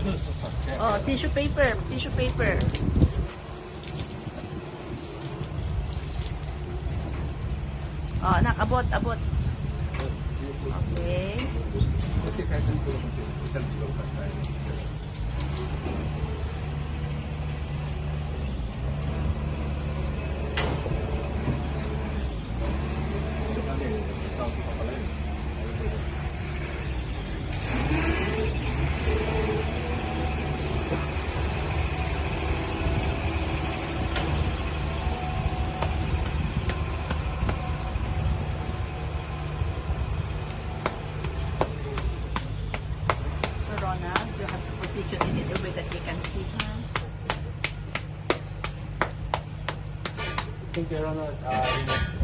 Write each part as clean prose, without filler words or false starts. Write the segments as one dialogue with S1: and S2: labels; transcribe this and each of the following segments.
S1: Oh, tissue paper, tissue paper. Oh, anak, abot, abot. Okay. Ronald, you have to position it in a way that you can see her.
S2: I think Ronald needs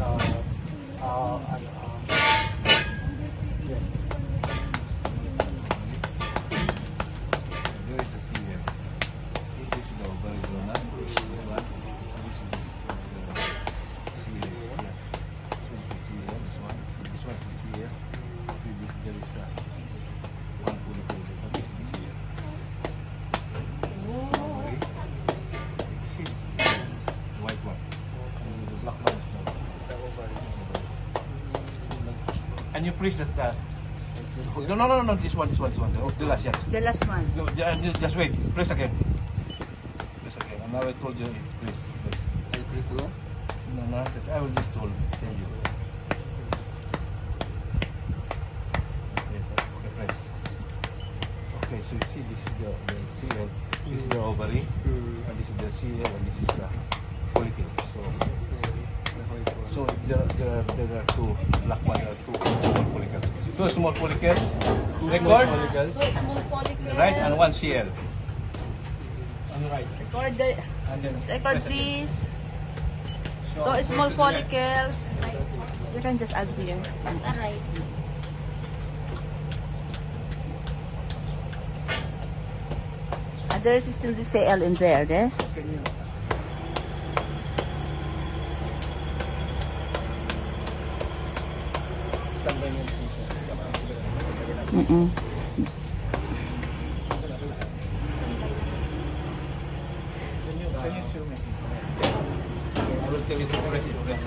S2: yeah.
S3: There is a serial. See, this is the ovary zona. This is the one. This is the serial. Yeah. This one is the serial. This one is the serial. There is one follicle. This is the serial. Ovary. See, this is the white one. The black one is the ovary. And you press that. No, this one. The last, yes.
S1: The last one.
S3: No, just wait. Press again. Press again. And now I told you it. Press.
S2: I press alone.
S3: No, I will just tell you. Okay, press. Okay, so you see this is the serial. This is the ovary. And this is the serial. And this is the follicle. So there are two black ones. There are two small follicles. Two small follicles. Record.
S1: Small follicles.
S3: Right, and one CL.
S2: On the right.
S1: Record the,
S3: And then
S1: record
S3: press again.
S1: please.
S3: So,
S1: So small follicles. You can just add here.
S4: Alright.
S1: And there is still the CL in there, eh?
S2: Stand by niya.
S1: Mm-mm.
S3: Can you show me? I will tell you to press it, press,